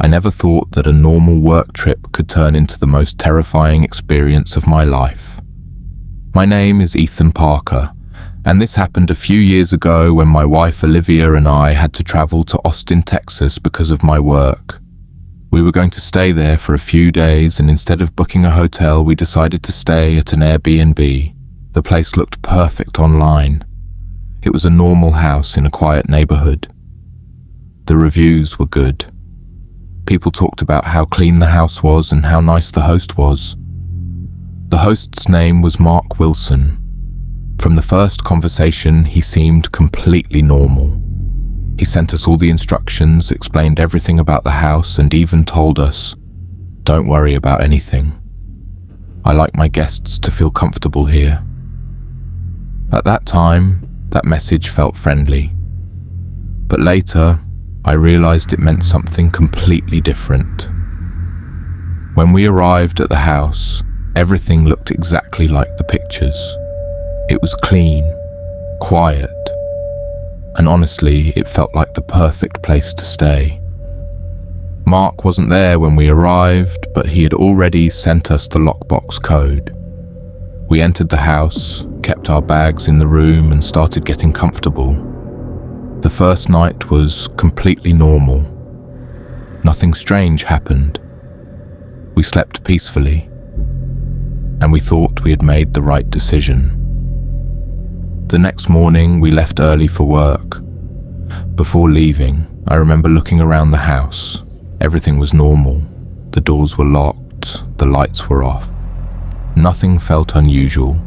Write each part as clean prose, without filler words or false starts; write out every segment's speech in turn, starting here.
I never thought that a normal work trip could turn into the most terrifying experience of my life. My name is Ethan Parker, and this happened a few years ago when my wife Olivia and I had to travel to Austin, Texas because of my work. We were going to stay there for a few days, and instead of booking a hotel, we decided to stay at an Airbnb. The place looked perfect online. It was a normal house in a quiet neighborhood. The reviews were good. People talked about how clean the house was and how nice the host was. The host's name was Mark Wilson. From the first conversation, he seemed completely normal. He sent us all the instructions, explained everything about the house, and even told us, "Don't worry about anything. I like my guests to feel comfortable here." At that time, that message felt friendly. But later, I realized it meant something completely different. When we arrived at the house, everything looked exactly like the pictures. It was clean, quiet, and honestly, it felt like the perfect place to stay. Mark wasn't there when we arrived, but he had already sent us the lockbox code. We entered the house, kept our bags in the room, and started getting comfortable. The first night was completely normal. Nothing strange happened. We slept peacefully, and we thought we had made the right decision. The next morning, we left early for work. Before leaving, I remember looking around the house. Everything was normal. The doors were locked, the lights were off. Nothing felt unusual,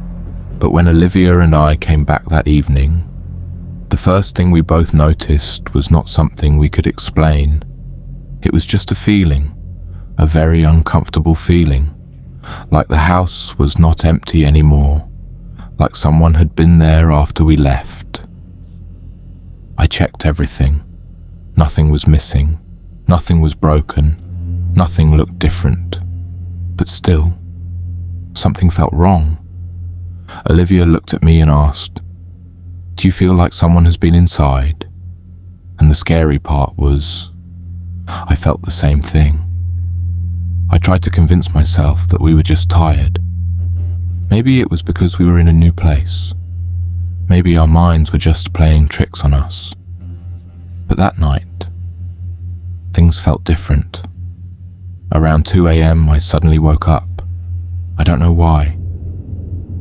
but when Olivia and I came back that evening, the first thing we both noticed was not something we could explain. It was just a feeling, a very uncomfortable feeling, like the house was not empty anymore, like someone had been there after we left. I checked everything. Nothing was missing, nothing was broken, nothing looked different. But still, something felt wrong. Olivia looked at me and asked, "Do you feel like someone has been inside?" And the scary part was, I felt the same thing. I tried to convince myself that we were just tired. Maybe it was because we were in a new place. Maybe our minds were just playing tricks on us. But that night, things felt different. Around 2 a.m., I suddenly woke up. I don't know why.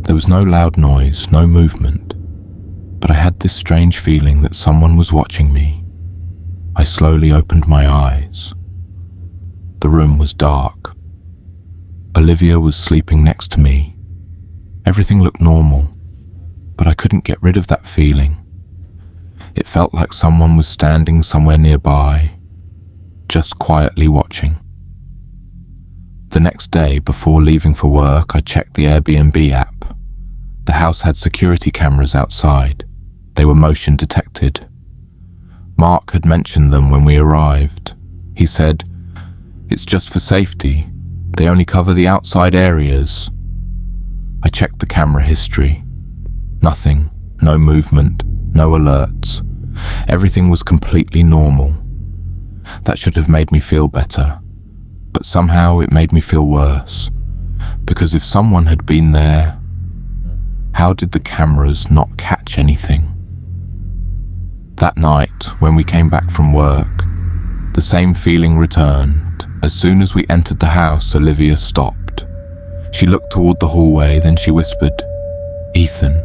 There was no loud noise, no movement, but I had this strange feeling that someone was watching me. I slowly opened my eyes. The room was dark. Olivia was sleeping next to me. Everything looked normal, but I couldn't get rid of that feeling. It felt like someone was standing somewhere nearby, just quietly watching. The next day, before leaving for work, I checked the Airbnb app. The house had security cameras outside. They were motion detected. Mark had mentioned them when we arrived. He said, "It's just for safety. They only cover the outside areas." I checked the camera history. Nothing, no movement, no alerts. Everything was completely normal. That should have made me feel better, but somehow it made me feel worse. Because if someone had been there, how did the cameras not catch anything? That night, when we came back from work, the same feeling returned. As soon as we entered the house, Olivia stopped. She looked toward the hallway, then she whispered, "Ethan,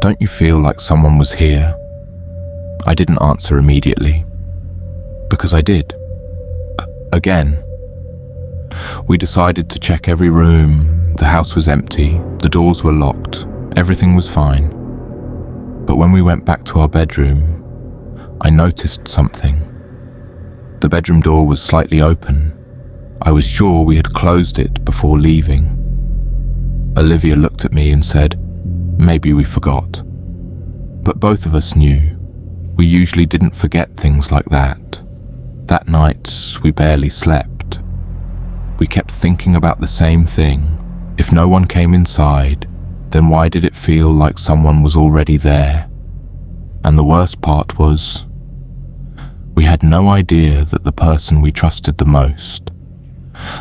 don't you feel like someone was here?" I didn't answer immediately, because I did. Again. We decided to check every room. The house was empty, the doors were locked, everything was fine. But when we went back to our bedroom, I noticed something. The bedroom door was slightly open. I was sure we had closed it before leaving. Olivia looked at me and said, "Maybe we forgot." But both of us knew. We usually didn't forget things like that. That night, we barely slept. We kept thinking about the same thing. If no one came inside, then why did it feel like someone was already there? And the worst part was, We had no idea that the person we trusted the most,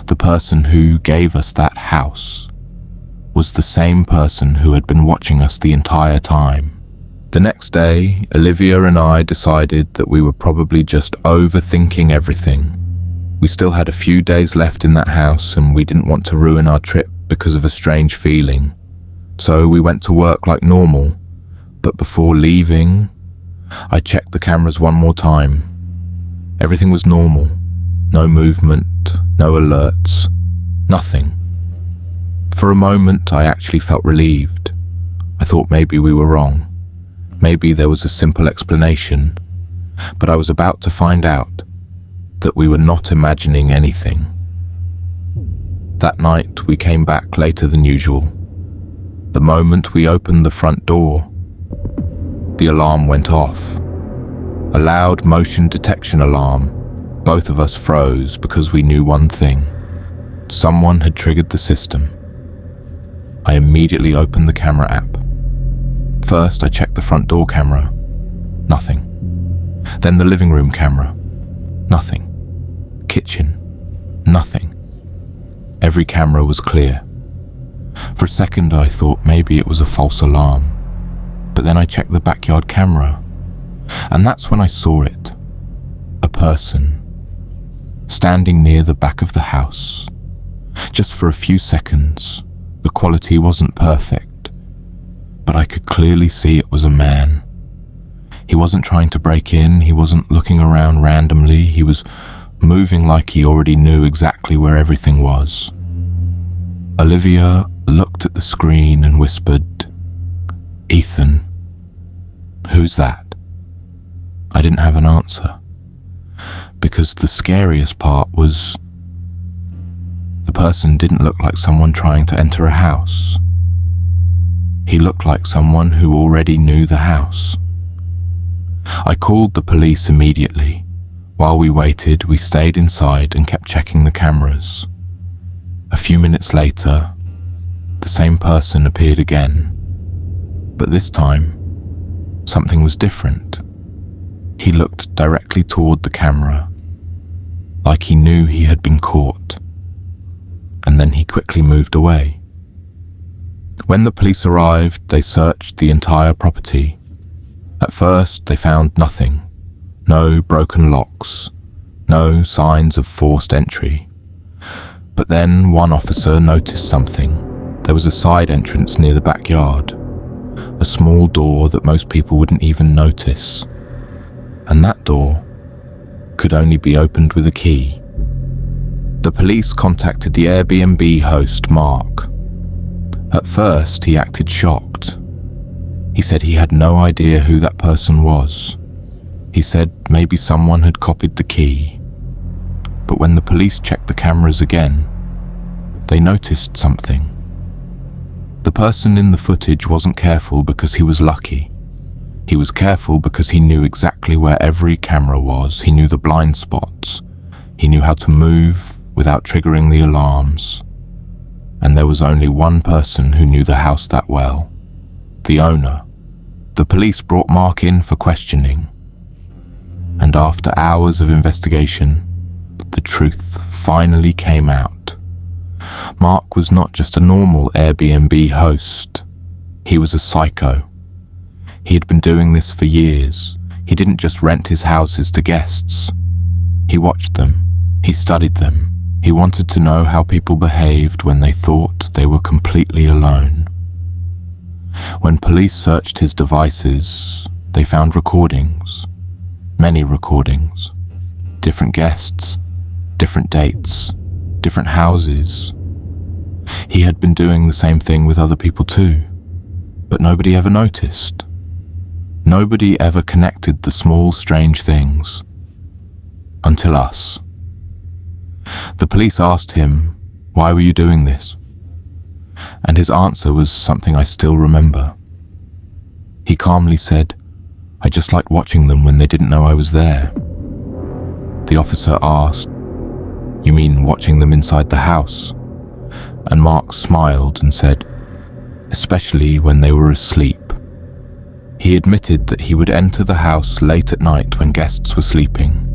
the person who gave us that house, was the same person who had been watching us the entire time. The next day, Olivia and I decided that we were probably just overthinking everything. We still had a few days left in that house and we didn't want to ruin our trip because of a strange feeling. So we went to work like normal, but before leaving, I checked the cameras one more time. Everything was normal. No movement, no alerts, nothing. For a moment, I actually felt relieved. I thought maybe we were wrong. Maybe there was a simple explanation, but I was about to find out that we were not imagining anything. That night, we came back later than usual. The moment we opened the front door, the alarm went off. A loud motion detection alarm. Both of us froze because we knew one thing. Someone had triggered the system. I immediately opened the camera app. First, I checked the front door camera. Nothing. Then the living room camera. Nothing. Kitchen. Nothing. Every camera was clear. For a second, I thought maybe it was a false alarm. But then I checked the backyard camera. And that's when I saw it. A person. Standing near the back of the house. Just for a few seconds. The quality wasn't perfect, but I could clearly see it was a man. He wasn't trying to break in, he wasn't looking around randomly, he was moving like he already knew exactly where everything was. Olivia looked at the screen and whispered, "Ethan, who's that?" I didn't have an answer, because the scariest part was the person didn't look like someone trying to enter a house. He looked like someone who already knew the house. I called the police immediately. While we waited, we stayed inside and kept checking the cameras. A few minutes later, the same person appeared again. But this time, something was different. He looked directly toward the camera, like he knew he had been caught. And then he quickly moved away. When the police arrived, they searched the entire property. At first, they found nothing. No broken locks, no signs of forced entry. But then one officer noticed something. There was a side entrance near the backyard, a small door that most people wouldn't even notice. And that door could only be opened with a key. The police contacted the Airbnb host, Mark. At first, he acted shocked. He said he had no idea who that person was. He said maybe someone had copied the key. But when the police checked the cameras again, they noticed something. The person in the footage wasn't careful because he was lucky. He was careful because he knew exactly where every camera was. He knew the blind spots. He knew how to move without triggering the alarms. And there was only one person who knew the house that well, the owner. The police brought Mark in for questioning. And after hours of investigation, the truth finally came out. Mark was not just a normal Airbnb host. He was a psycho. He had been doing this for years. He didn't just rent his houses to guests. He watched them. He studied them. He wanted to know how people behaved when they thought they were completely alone. When police searched his devices, they found recordings. Many recordings. Different guests, different dates, different houses. He had been doing the same thing with other people too, but nobody ever noticed. Nobody ever connected the small, strange things. Until us. The police asked him, "Why were you doing this?" And his answer was something I still remember. He calmly said, "I just liked watching them when they didn't know I was there." The officer asked, "You mean watching them inside the house?" And Mark smiled and said, "Especially when they were asleep." He admitted that he would enter the house late at night when guests were sleeping.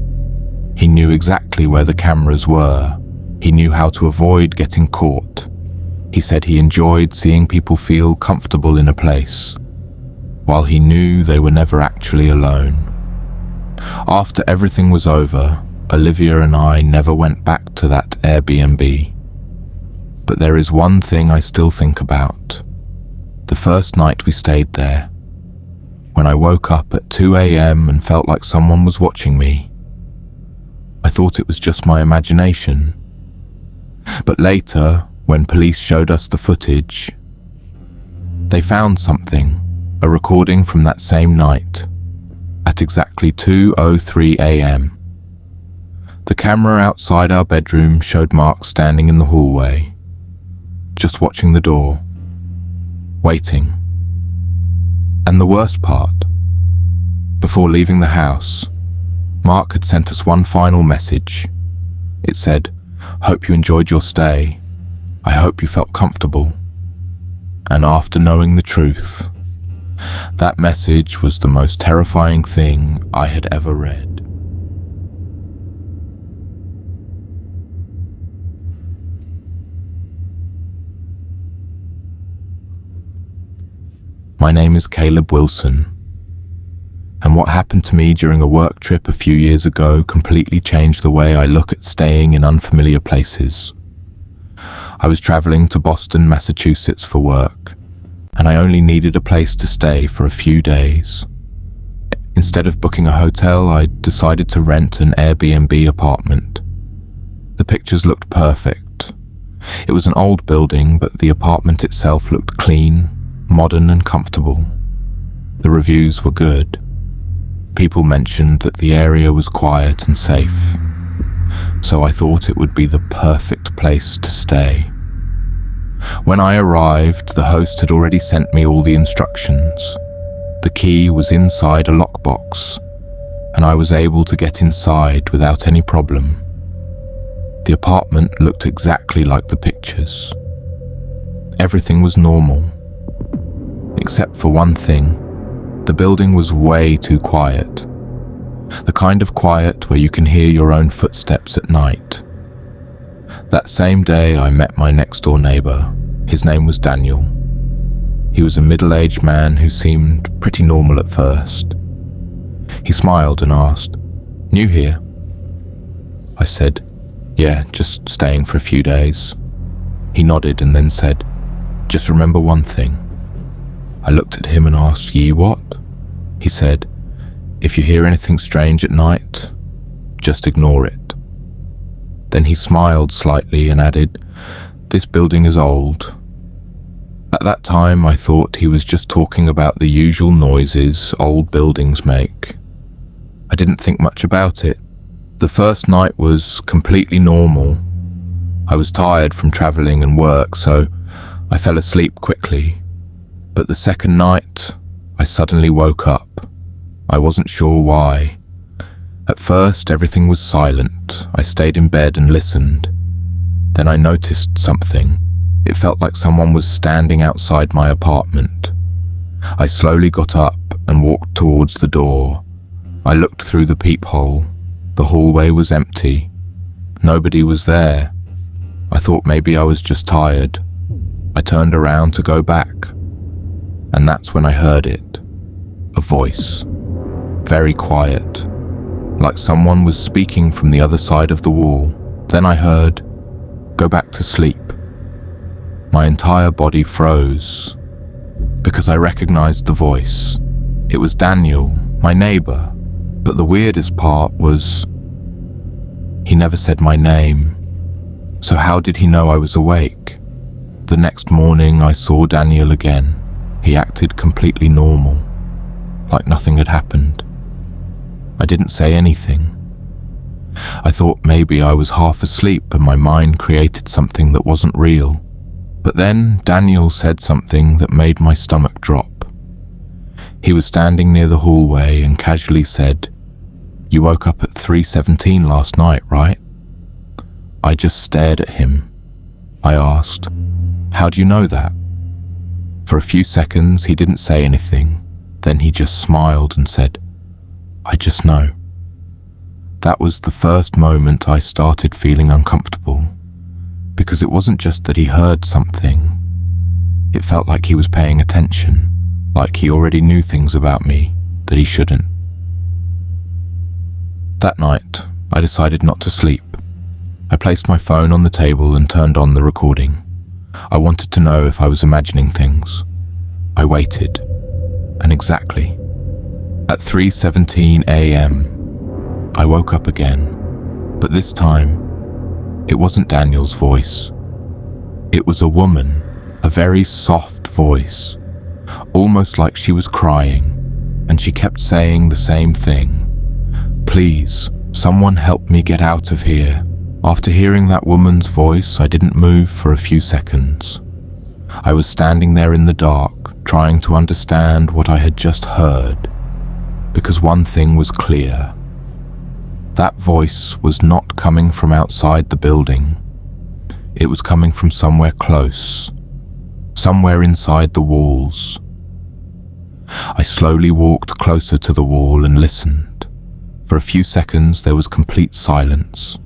He knew exactly where the cameras were. He knew how to avoid getting caught. He said he enjoyed seeing people feel comfortable in a place, while he knew they were never actually alone. After everything was over, Olivia and I never went back to that Airbnb. But there is one thing I still think about. The first night we stayed there, when I woke up at 2 a.m. and felt like someone was watching me. I thought it was just my imagination. But later, when police showed us the footage, they found something, a recording from that same night, at exactly 2:03 a.m. The camera outside our bedroom showed Mark standing in the hallway, just watching the door, waiting. And the worst part, before leaving the house, Mark had sent us one final message. It said, "Hope you enjoyed your stay. I hope you felt comfortable." And after knowing the truth, that message was the most terrifying thing I had ever read. My name is Caleb Wilson, and what happened to me during a work trip a few years ago completely changed the way I look at staying in unfamiliar places. I was traveling to Boston, Massachusetts for work, and I only needed a place to stay for a few days. Instead of booking a hotel, I decided to rent an Airbnb apartment. The pictures looked perfect. It was an old building, but the apartment itself looked clean, modern and comfortable. The reviews were good. People mentioned that the area was quiet and safe, so I thought it would be the perfect place to stay. When I arrived, the host had already sent me all the instructions. The key was inside a lockbox, and I was able to get inside without any problem. The apartment looked exactly like the pictures. Everything was normal, except for one thing. The building was way too quiet. The kind of quiet where you can hear your own footsteps at night. That same day, I met my next-door neighbor. His name was Daniel. He was a middle-aged man who seemed pretty normal at first. He smiled and asked, "New here?" I said, "Yeah, just staying for a few days." He nodded and then said, "Just remember one thing." I looked at him and asked, "Ye what?" He said, "If you hear anything strange at night, just ignore it." Then he smiled slightly and added, "This building is old." At that time, I thought he was just talking about the usual noises old buildings make. I didn't think much about it. The first night was completely normal. I was tired from traveling and work, so I fell asleep quickly. But the second night, I suddenly woke up. I wasn't sure why. At first, everything was silent. I stayed in bed and listened. Then I noticed something. It felt like someone was standing outside my apartment. I slowly got up and walked towards the door. I looked through the peephole. The hallway was empty. Nobody was there. I thought maybe I was just tired. I turned around to go back. And that's when I heard it. A voice. Very quiet. Like someone was speaking from the other side of the wall. Then I heard, "Go back to sleep." My entire body froze, because I recognized the voice. It was Daniel, my neighbor. But the weirdest part was, he never said my name. So how did he know I was awake? The next morning I saw Daniel again. He acted completely normal, like nothing had happened. I didn't say anything. I thought maybe I was half asleep and my mind created something that wasn't real. But then Daniel said something that made my stomach drop. He was standing near the hallway and casually said, "You woke up at 3:17 last night, right?" I just stared at him. I asked, "How do you know that?" For a few seconds he didn't say anything. Then he just smiled and said, "I just know." That was the first moment I started feeling uncomfortable, because it wasn't just that he heard something. It felt like he was paying attention, like he already knew things about me that he shouldn't. That night, I decided not to sleep. I placed my phone on the table and turned on the recording. I wanted to know if I was imagining things. I waited, and exactly at 3:17 a.m., I woke up again, but this time, it wasn't Daniel's voice. It was a woman, a very soft voice, almost like she was crying, and she kept saying the same thing. "Please, someone help me get out of here." After hearing that woman's voice, I didn't move for a few seconds. I was standing there in the dark, trying to understand what I had just heard, because one thing was clear. That voice was not coming from outside the building. It was coming from somewhere close, somewhere inside the walls. I slowly walked closer to the wall and listened. For a few seconds there was complete silence.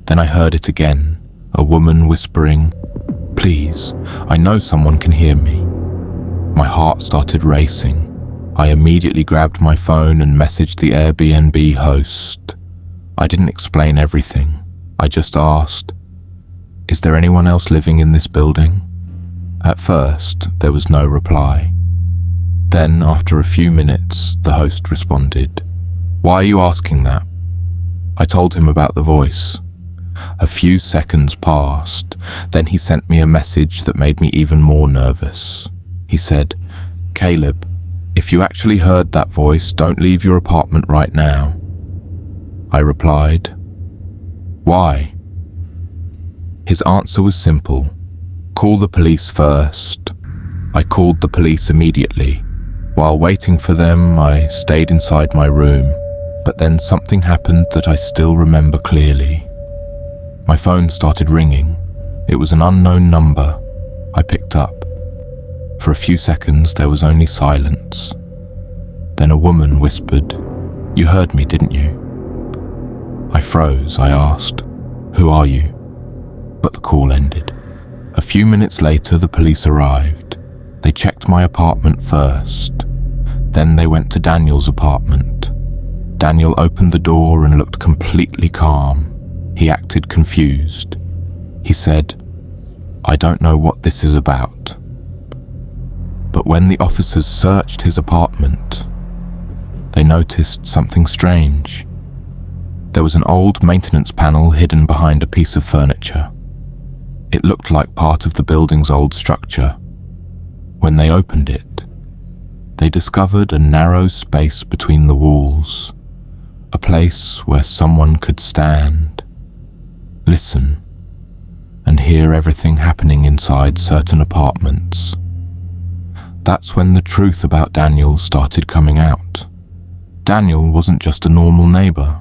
Then I heard it again, a woman whispering, "Please, I know someone can hear me." My heart started racing. I immediately grabbed my phone and messaged the Airbnb host. I didn't explain everything. I just asked, "Is there anyone else living in this building?" At first, there was no reply. Then, after a few minutes, the host responded, "Why are you asking that?" I told him about the voice. A few seconds passed. Then he sent me a message that made me even more nervous. He said, "Caleb, if you actually heard that voice, don't leave your apartment right now." I replied, "Why?" His answer was simple. "Call the police first." I called the police immediately. While waiting for them, I stayed inside my room, but then something happened that I still remember clearly. My phone started ringing. It was an unknown number. I picked up. For a few seconds, there was only silence. Then a woman whispered, "You heard me, didn't you?" I froze. I asked, "Who are you?" But the call ended. A few minutes later, the police arrived. They checked my apartment first. Then they went to Daniel's apartment. Daniel opened the door and looked completely calm. He acted confused. He said, "I don't know what this is about." But when the officers searched his apartment, they noticed something strange. There was an old maintenance panel hidden behind a piece of furniture. It looked like part of the building's old structure. When they opened it, they discovered a narrow space between the walls, a place where someone could stand, listen, and hear everything happening inside certain apartments. That's when the truth about Daniel started coming out. Daniel wasn't just a normal neighbor.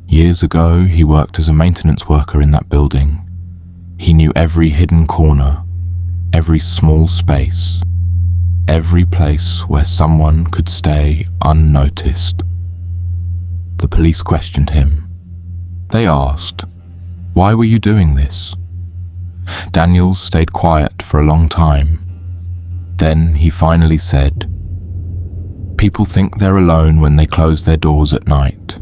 Years ago, he worked as a maintenance worker in that building. He knew every hidden corner, every small space, every place where someone could stay unnoticed. The police questioned him. They asked, "Why were you doing this?" Daniel stayed quiet for a long time. Then he finally said, "People think they're alone when they close their doors at night.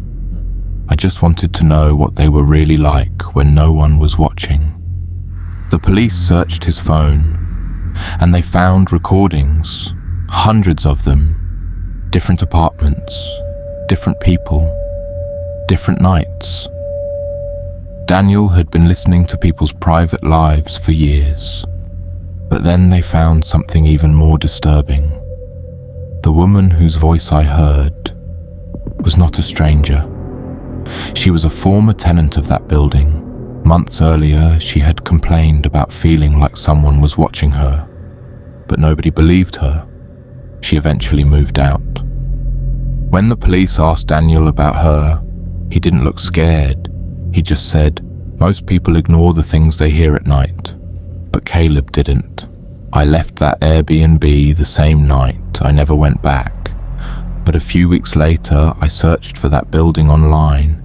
I just wanted to know what they were really like when no one was watching." The police searched his phone, and they found recordings, hundreds of them, different apartments, different people, different nights. Daniel had been listening to people's private lives for years, but then they found something even more disturbing. The woman whose voice I heard was not a stranger. She was a former tenant of that building. Months earlier, she had complained about feeling like someone was watching her, but nobody believed her. She eventually moved out. When the police asked Daniel about her, he didn't look scared. He just said, "Most people ignore the things they hear at night, but Caleb didn't. I left that Airbnb the same night. I never went back. But a few weeks later, I searched for that building online.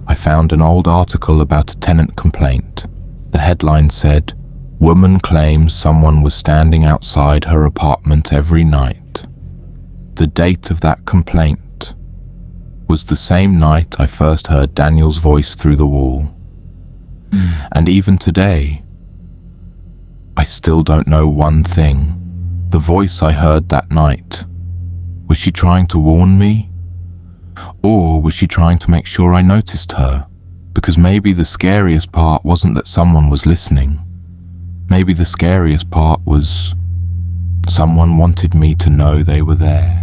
I found an old article about a tenant complaint. The headline said, "Woman claims someone was standing outside her apartment every night." The date of that complaint was the same night I first heard Daniel's voice through the wall. And even today, I still don't know one thing. The voice I heard that night, was she trying to warn me? Or was she trying to make sure I noticed her? Because maybe the scariest part wasn't that someone was listening. Maybe the scariest part was someone wanted me to know they were there.